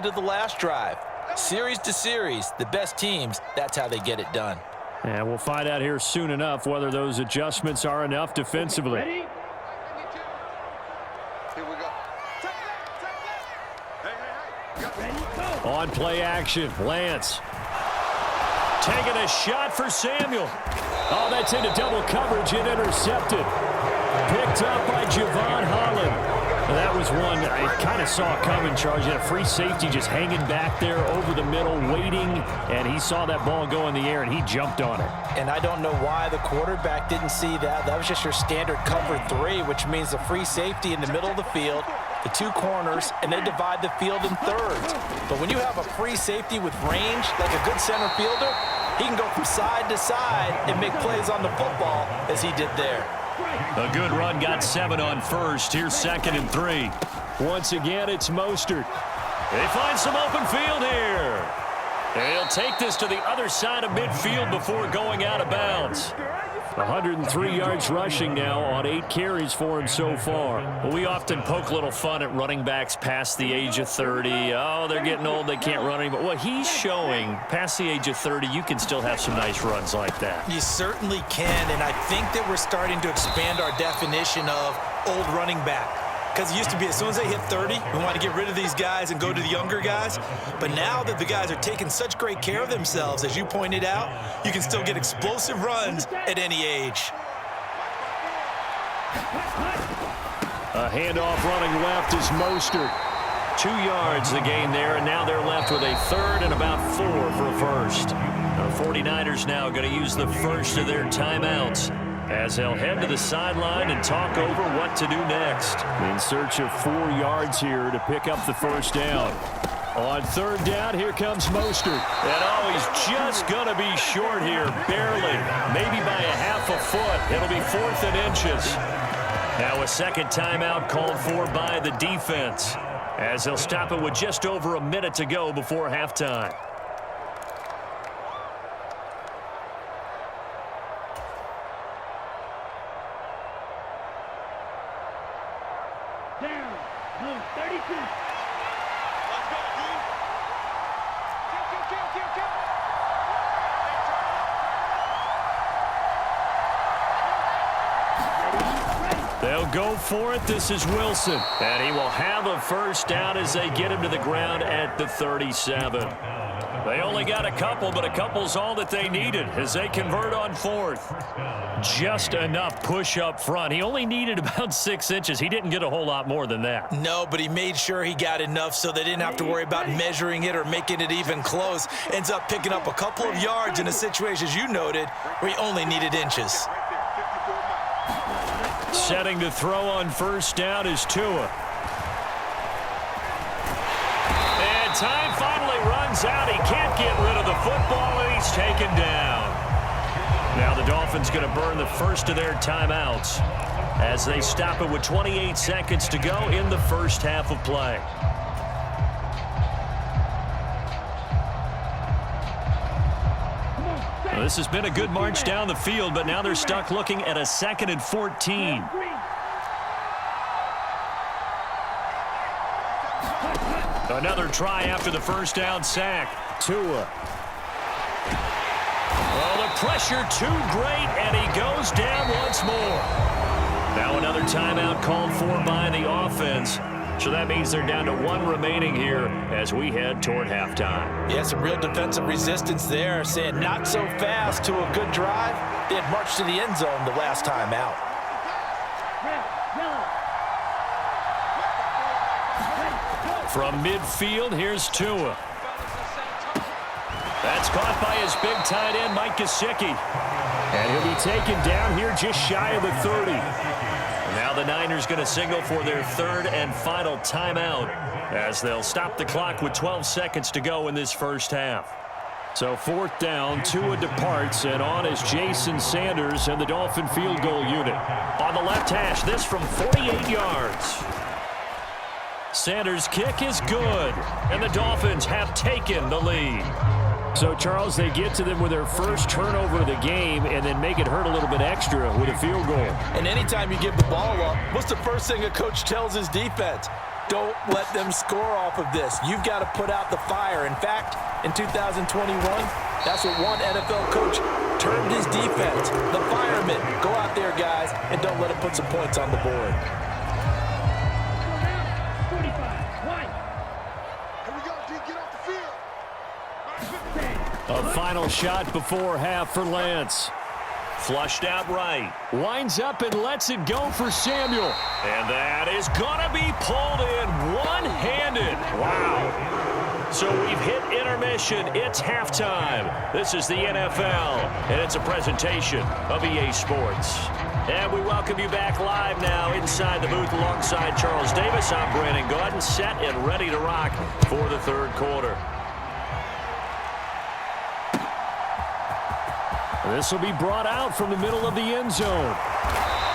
to the last drive. Series to series, the best teams, that's how they get it done. And we'll find out here soon enough whether those adjustments are enough defensively. Ready? Here we go. On play action, Lance. Taking a shot for Samuel. Oh, that's into double coverage and intercepted. Picked up by Javon Holland. That was one I kind of saw coming, Charles. You had a free safety just hanging back there over the middle, waiting, and he saw that ball go in the air, and he jumped on it. And I don't know why the quarterback didn't see that. That was just your standard cover 3, which means the free safety in the middle of the field, the 2 corners, and they divide the field in thirds. But when you have a free safety with range, like a good center fielder, he can go from side to side and make plays on the football as he did there. A good run, got 7 on first. Here's 2nd and 3. Once again, it's Mostert. They find some open field here. And he'll take this to the other side of midfield before going out of bounds. 103 yards rushing now on 8 carries for him so far. Well, we often poke a little fun at running backs past the age of 30. Oh, they're getting old, they can't run anymore. Well, he's showing past the age of 30, you can still have some nice runs like that. You certainly can, and I think that we're starting to expand our definition of old running back. Because it used to be as soon as they hit 30, we want to get rid of these guys and go to the younger guys. But now that the guys are taking such great care of themselves, as you pointed out, you can still get explosive runs at any age. A handoff running left is Mostert. 2 yards the gain there, and now they're left with a 3rd and about 4 for a first. The 49ers now going to use the first of their timeouts, as they'll head to the sideline and talk over what to do next. In search of 4 yards here to pick up the first down. On 3rd down, here comes Mostert. And oh, he's just going to be short here, barely. Maybe by a half a foot. It'll be 4th and inches. Now a second timeout called for by the defense, as they'll stop it with just over a minute to go before halftime. Down. Blue 32. Let's go, dude. Kill. They'll go for it. This is Wilson. And he will have a first down as they get him to the ground at the 37. They only got a couple, but a couple's all that they needed as they convert on 4th. Just enough push up front. He only needed about 6 inches. He didn't get a whole lot more than that. No, but he made sure he got enough so they didn't have to worry about measuring it or making it even close. Ends up picking up a couple of yards in a situation, as you noted, where he only needed inches. Setting to throw on first down is Tua. And time finally runs out. He can't get rid of the football, and he's taken down. Now the Dolphins going to burn the first of their timeouts as they stop it with 28 seconds to go in the first half of play. Well, this has been a good march down the field, but now they're stuck looking at a 2nd and 14. Another try after the first down sack. Tua. Oh, the pressure too great, and he goes down once more. Now another timeout called for by the offense. So that means they're down to 1 remaining here as we head toward halftime. Yeah, some real defensive resistance there, saying not so fast to a good drive. They had marched to the end zone the last time out. From midfield, here's Tua. That's caught by his big tight end, Mike Gesicki. And he'll be taken down here just shy of the 30. Now the Niners going to signal for their 3rd and final timeout as they'll stop the clock with 12 seconds to go in this first half. So 4th down, Tua departs, and on is Jason Sanders and the Dolphin field goal unit. On the left hash, this from 48 yards. Sanders' kick is good, and the Dolphins have taken the lead. So, Charles, they get to them with their first turnover of the game and then make it hurt a little bit extra with a field goal. And anytime you give the ball up, what's the first thing a coach tells his defense? Don't let them score off of this. You've got to put out the fire. In fact, in 2021, that's what one NFL coach termed his defense. The firemen. Go out there, guys, and don't let them put some points on the board. A final shot before half for Lance. Flushed out right. Winds up and lets it go for Samuel. And that is going to be pulled in one-handed. Wow. So we've hit intermission. It's halftime. This is the NFL, and it's a presentation of EA Sports. And we welcome you back live now inside the booth alongside Charles Davis. I'm Brandon Gaudin, set and ready to rock for the third quarter. This will be brought out from the middle of the end zone.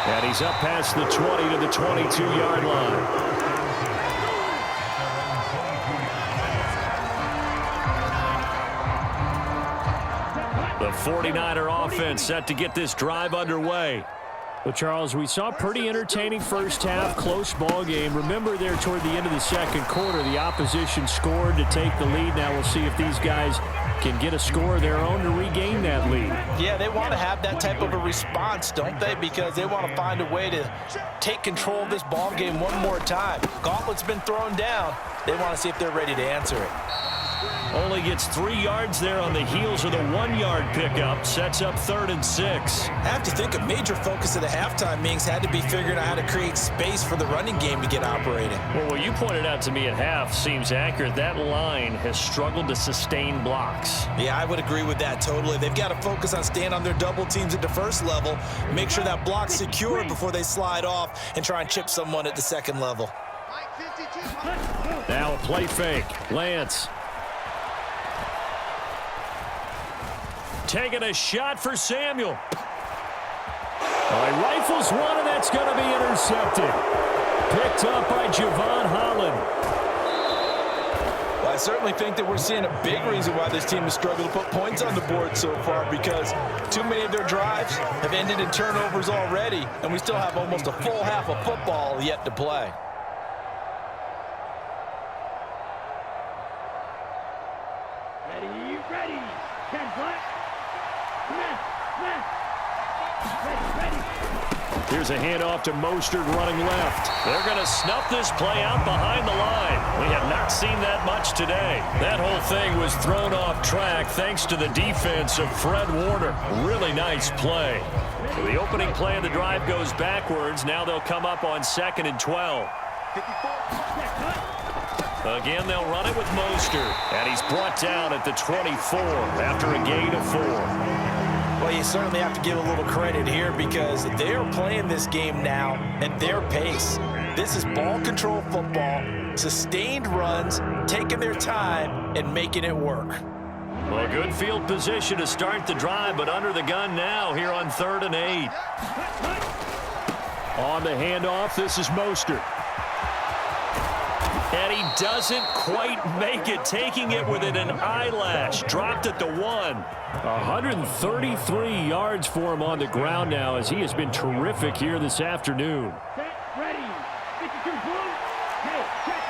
And he's up past the 20 to the 22-yard line. The 49er offense set to get this drive underway. Well, Charles, we saw a pretty entertaining first half, close ball game. Remember there toward the end of the second quarter, the opposition scored to take the lead. Now we'll see if these guys can get a score of their own to regain that lead. Yeah, they want to have that type of a response, don't they? Because they want to find a way to take control of this ball game one more time. Gauntlet's been thrown down. They want to see if they're ready to answer it. Only gets 3 yards there on the heels of the 1-yard pickup. Sets up 3rd and 6. I have to think a major focus of the halftime meetings had to be figuring out how to create space for the running game to get operating. Well, what you pointed out to me at half seems accurate. That line has struggled to sustain blocks. Yeah, I would agree with that totally. They've got to focus on staying on their double teams at the first level, make sure that block's secure before they slide off and try and chip someone at the second level. Now a play fake. Lance. Taking a shot for Samuel. He rifles one, and that's going to be intercepted. Picked up by Javon Holland. Well, I certainly think that we're seeing a big reason why this team has struggled to put points on the board so far, because too many of their drives have ended in turnovers already, and we still have almost a full half of football yet to play. Ready. 10 flat. Here's a handoff to Mostert running left. They're going to snuff this play out behind the line. We have not seen that much today. That whole thing was thrown off track thanks to the defense of Fred Warner. Really nice play. So the opening play of the drive goes backwards. Now they'll come up on 2nd and 12. Again, they'll run it with Mostert. And he's brought down at the 24 after a gain of 4. Well, you certainly have to give a little credit here because they are playing this game now at their pace. This is ball control football, sustained runs, taking their time and making it work. Well, good field position to start the drive, but under the gun now here on 3rd and 8. On the handoff, this is Mostert. And he doesn't quite make it, taking it within an eyelash. Dropped at the 1. 133 yards for him on the ground now, as he has been terrific here this afternoon. Set, ready. 52 blue. Hey, check,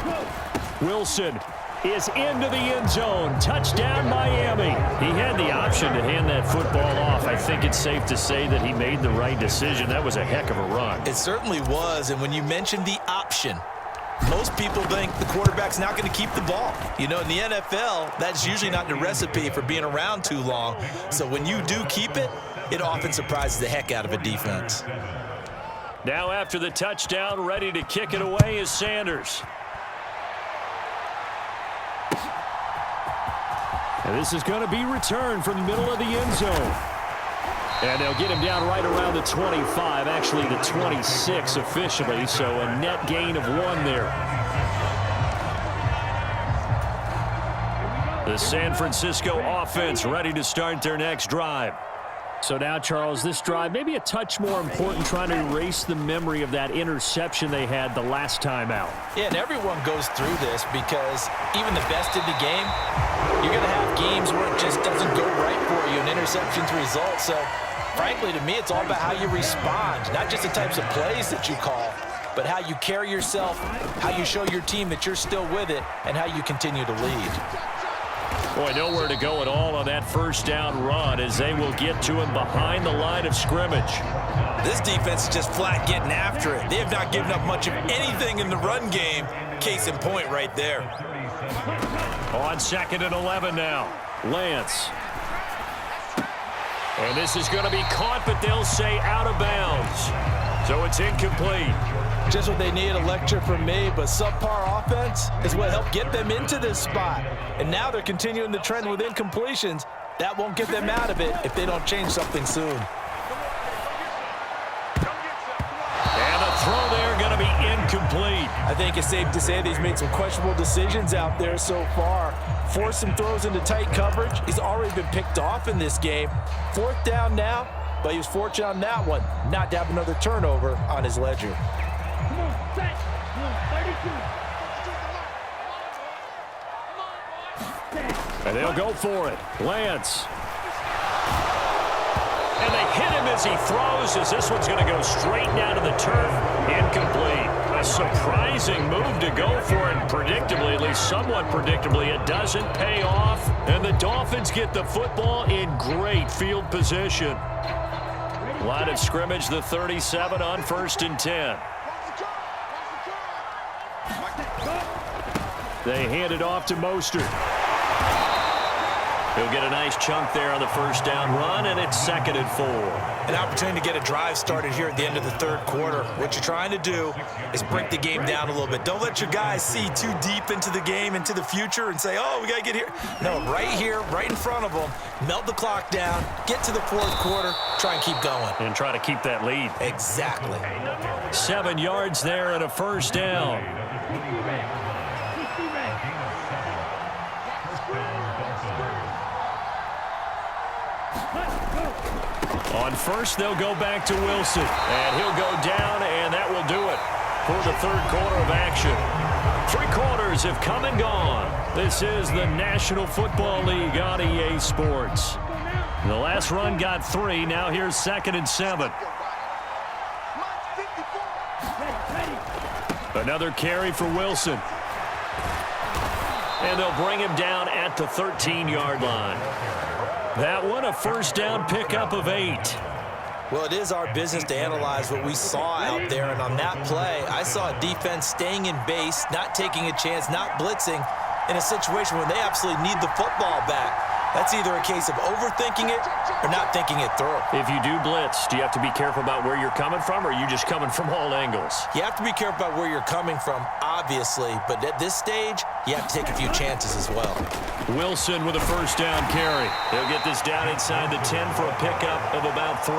ready. Wilson is into the end zone. Touchdown, Miami. He had the option to hand that football off. I think it's safe to say that he made the right decision. That was a heck of a run. It certainly was, and when you mentioned the option, most people think the quarterback's not going to keep the ball. You know, in the NFL, that's usually not the recipe for being around too long. So when you do keep it, it often surprises the heck out of a defense. Now after the touchdown, ready to kick it away is Sanders. And this is going to be returned from the middle of the end zone. And they'll get him down right around the 25, actually the 26 officially, so a net gain of 1 there. The San Francisco offense ready to start their next drive. So now, Charles, this drive maybe a touch more important, trying to erase the memory of that interception they had the last time out. Yeah, and everyone goes through this because even the best in the game, you're going to have games where it just doesn't go right for you, and interceptions result. So, frankly, to me, it's all about how you respond, not just the types of plays that you call, but how you carry yourself, how you show your team that you're still with it, and how you continue to lead. Boy, nowhere to go at all on that first down run as they will get to him behind the line of scrimmage. This defense is just flat getting after it. They have not given up much of anything in the run game. Case in point right there. On 2nd and 11 now. Lance. And this is going to be caught, but they'll say out of bounds. So it's incomplete. Just what they need, a lecture from me, but subpar offense is what helped get them into this spot. And now they're continuing the trend with incompletions. That won't get them out of it if they don't change something soon. And the throw there going to be incomplete. I think it's safe to say that he's made some questionable decisions out there so far. Forced some throws into tight coverage. He's already been picked off in this game. 4th down now, but he was fortunate on that one not to have another turnover on his ledger. Come on, set. 32. And they'll go for it. Lance. And they hit him as he throws, as this one's going to go straight down to the turf. Incomplete. A surprising move to go for it. Predictably, at least somewhat predictably, it doesn't pay off. And the Dolphins get the football in great field position. Line of scrimmage, the 37 on 1st and 10. They hand it off to Mostert. He'll get a nice chunk there on the first down run, and it's 2nd and 4. An opportunity to get a drive started here at the end of the 3rd quarter. What you're trying to do is break the game down a little bit. Don't let your guys see too deep into the game, into the future, and say, oh, we got to get here. No, right here, right in front of them, melt the clock down, get to the 4th quarter, try and keep going. And try to keep that lead. Exactly. 7 yards there and a first down. On 1st, they'll go back to Wilson. And he'll go down, and that will do it for the 3rd quarter of action. 3 quarters have come and gone. This is the National Football League on EA Sports. The last run got 3. Now here's 2nd and 7. Another carry for Wilson. And they'll bring him down at the 13-yard line. That one, a first down pickup of 8. Well, it is our business to analyze what we saw out there, and on that play, I saw a defense staying in base, not taking a chance, not blitzing, in a situation where they absolutely need the football back. That's either a case of overthinking it or not thinking it through. If you do blitz, do you have to be careful about where you're coming from, or are you just coming from all angles? You have to be careful about where you're coming from, obviously, but at this stage, you have to take a few chances as well. Wilson with a first down carry. He'll get this down inside the 10 for a pickup of about 3.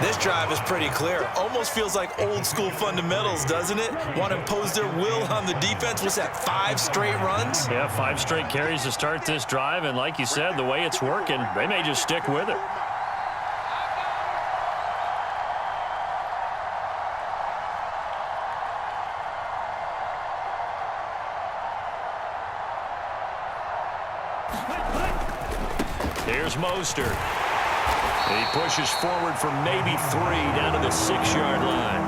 This drive is pretty clear. Almost feels like old school fundamentals, doesn't it? Want to impose their will on the defense. What's that, 5 straight runs? Yeah, 5 straight carries to start this drive, and like you said, the way it's working, they may just stick with it. Here's Mostert. He pushes forward for maybe 3 down to the 6-yard line.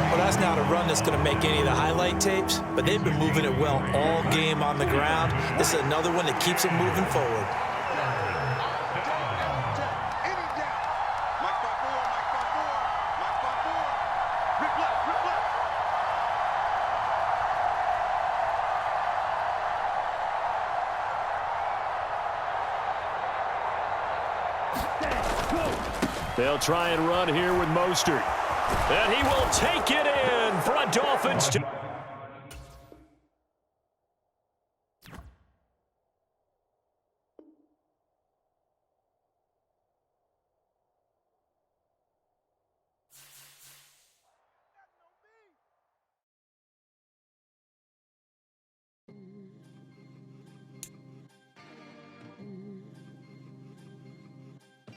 Well, that's not a run that's going to make any of the highlight tapes, but they've been moving it well all game on the ground. This is another one that keeps them moving forward. They'll try and run here with Mostert. And he will take it in for a Dolphins.